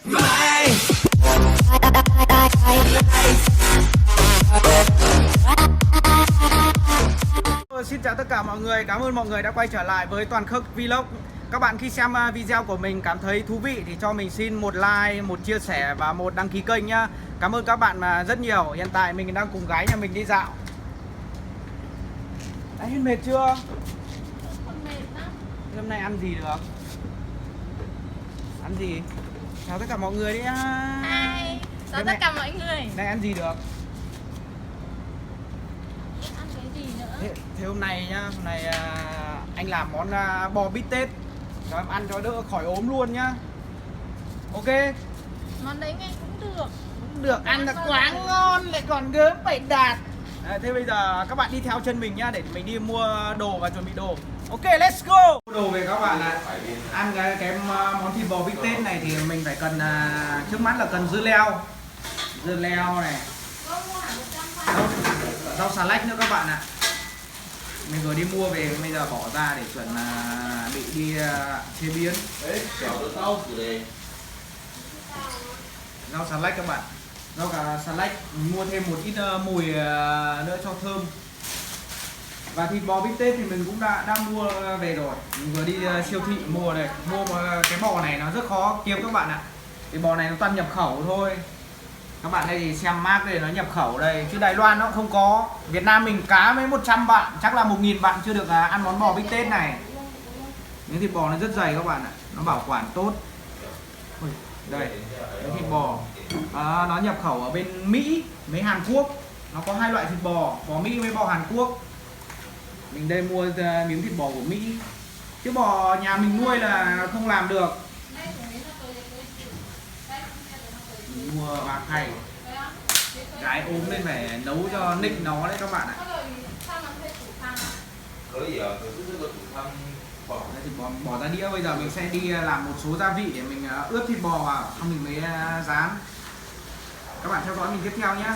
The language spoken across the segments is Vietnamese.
Xin chào tất cả mọi người, cảm ơn mọi người đã quay trở lại với Toàn Khắc Vlog. Các bạn khi xem video của mình cảm thấy thú vị thì cho mình xin một like, một chia sẻ và một đăng ký kênh nhá. Cảm ơn các bạn rất nhiều. Hiện tại mình đang cùng gái nhà mình đi dạo. Đã hết mệt chưa? Không mệt lắm. Hôm nay ăn gì được? Ăn gì? Chào tất cả mọi người đi á. Hi, chào tất cả mọi người. Nay ăn gì được? Em ăn cái gì nữa? Thế hôm nay nhá, hôm nay anh làm món bò bít tết cho em ăn cho đỡ khỏi ốm luôn nhá. Ok. Món đấy nghe cũng được. Cũng được, ăn là quá ngon lại còn gớm bậy đạt. Thế bây giờ các bạn đi theo chân mình nhá, để mình đi mua đồ và chuẩn bị đồ. Ok, let's go. Mua đồ về các bạn ạ. Ăn cái món thịt bò bít tết này thì mình phải cần trước mắt là cần dưa leo này, rau xà lách nữa các bạn ạ. Mình vừa đi mua về, bây giờ bỏ ra để chuẩn bị đi chế biến. Rau xà lách các bạn, rau cả xà lách mình mua thêm một ít mùi nữa cho thơm. Và thịt bò bít tết thì mình cũng đã mua về rồi. Mình vừa đi siêu thị mua này, mua cái bò này nó rất khó kiếm các bạn ạ. Cái bò này nó toàn nhập khẩu thôi. Các bạn đây thì xem mác đây, nó nhập khẩu đây, chứ Đài Loan nó không có. Việt Nam mình cá mấy 100 bạn, chắc là 1000 bạn chưa được ăn món bò bít tết này. Những thịt bò nó rất dày các bạn ạ, nó bảo quản tốt. Ui, đây, cái thịt bò nó nhập khẩu ở bên Mỹ với Hàn Quốc. Nó có hai loại thịt bò, bò Mỹ với bò Hàn Quốc. Mình đây mua miếng thịt bò của Mỹ, chứ bò nhà mình nuôi là không làm được. Mình mua bạc hay cái ốm lên phải nấu cho nịnh nó đấy các bạn ạ. Bỏ ra đĩa, bây giờ mình sẽ đi làm một số gia vị để mình ướp thịt bò vào, xong mình mới rán. Các bạn theo dõi mình tiếp theo nhé.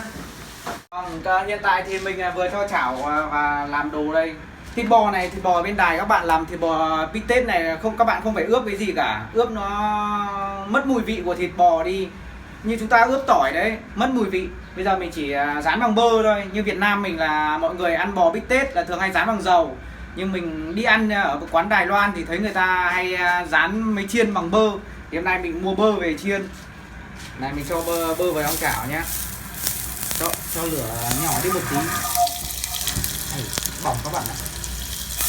Hiện tại thì mình vừa cho chảo và làm đồ đây. Thịt bò này, thịt bò bên Đài các bạn làm thịt bò bít tết này không, các bạn không phải ướp cái gì cả. Ướp nó mất mùi vị của thịt bò đi. Như chúng ta ướp tỏi đấy, mất mùi vị. Bây giờ mình chỉ rán bằng bơ thôi. Như Việt Nam mình là mọi người ăn bò bít tết là thường hay rán bằng dầu. Nhưng mình đi ăn ở quán Đài Loan thì thấy người ta hay rán mấy chiên bằng bơ. Thì hôm nay mình mua bơ về chiên. Này mình cho bơ vào trong chảo nhé. Cho lửa nhỏ đi một tí. Bỏng các bạn ạ.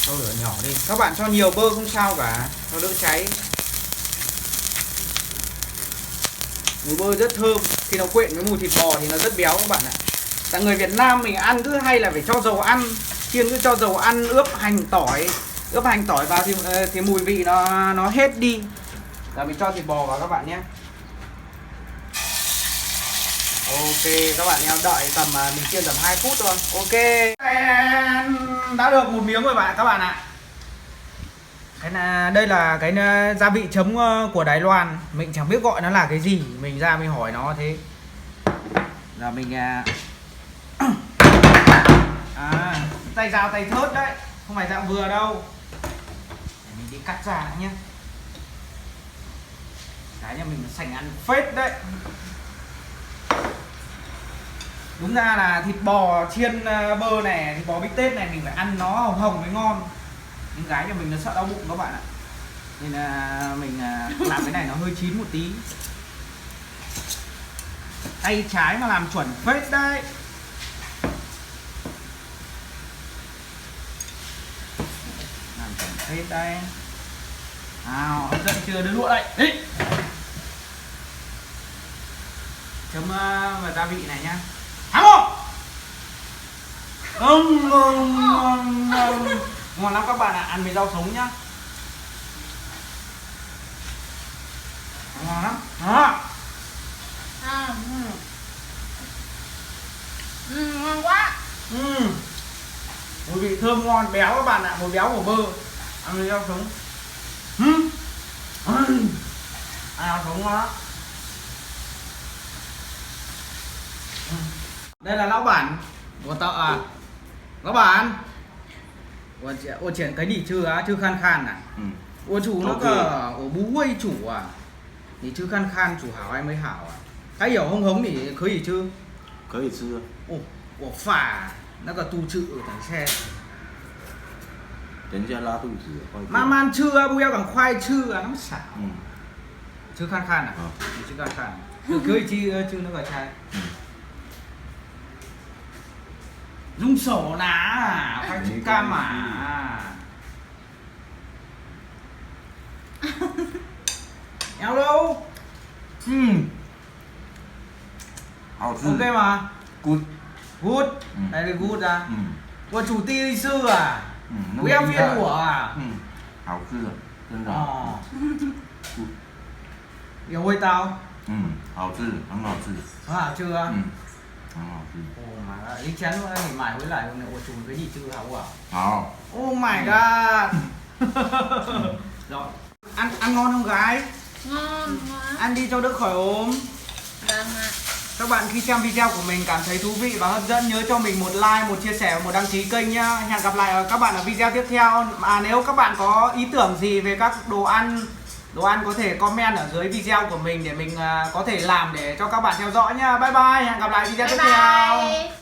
Cho lửa nhỏ đi. Các bạn cho nhiều bơ không sao cả, nó đỡ cháy. Mùi bơ rất thơm, khi nó quyện với mùi thịt bò thì nó rất béo các bạn ạ. Tại người Việt Nam mình ăn cứ hay là phải cho dầu ăn, chiên cứ cho dầu ăn, ướp hành tỏi vào thì mùi vị nó hết đi. Giờ mình cho thịt bò vào các bạn nhé. Ok, các bạn nhé, đợi tầm mình chiên tầm 2 phút thôi. Ok, đã được một miếng rồi các bạn ạ. Đây là cái gia vị chấm của Đài Loan. Mình chẳng biết gọi nó là cái gì, mình ra mình hỏi nó thế. Giờ mình tay dao tay thớt đấy, không phải dao vừa đâu. Để mình đi cắt ra nhé. Cái nhà mình sành ăn phết đấy. Đúng ra là thịt bò chiên bơ này, thịt bò bít tết này mình phải ăn nó hồng hồng mới ngon. Nhưng gái cho mình nó sợ đau bụng các bạn ạ. Nên là mình làm cái này nó hơi chín một tí. Tay trái mà làm chuẩn phết đấy. Làm chuẩn phết đây. Hấp dẫn chưa, đến lụa đây. Đi. Chấm vào gia vị này nhá. Ngon lắm các bạn ạ, ăn với rau sống nhá. Ngon lắm. Ngon quá. Mùi vị thơm ngon, béo các bạn ạ, mùi béo của bơ. Ăn với rau sống. Ăn rau sống ngon lắm. Đây là lão bản của tao à. Lão bản. Ủa chuyện cái gì chưa á, chưa khan à? Ủa chủ nó cả ở bú quây chủ à? 你吃看看煮好还没好啊？还有红红你可以吃。可以吃啊。哦，我发那个肚子饿，等一下。等一下拉肚子。慢慢吃啊，不要赶快吃啊，那么少。嗯。吃看看啊，你吃看看，可以吃那个菜。用手拿啊，快去干嘛要喽，好吃。 OK 吗 Good。 ？Good，还是 good 啊？我煮第一次啊，不要骗我啊。好吃的，真的。哦。有味道。好吃，很好吃。很好吃啊。很好吃。 Oh my god，以前你买回来我煮给你吃好不好？好。 Oh my god. Rồi, ăn ngon không gái? Ngon quá. Ăn đi cho đỡ khỏi ốm. Vâng ạ. Các bạn khi xem video của mình cảm thấy thú vị và hấp dẫn nhớ cho mình một like, một chia sẻ và một đăng ký kênh nhá. Hẹn gặp lại các bạn ở video tiếp theo. Nếu các bạn có ý tưởng gì về các đồ ăn có thể comment ở dưới video của mình để mình có thể làm để cho các bạn theo dõi nhá. Bye bye, hẹn gặp lại video tiếp theo.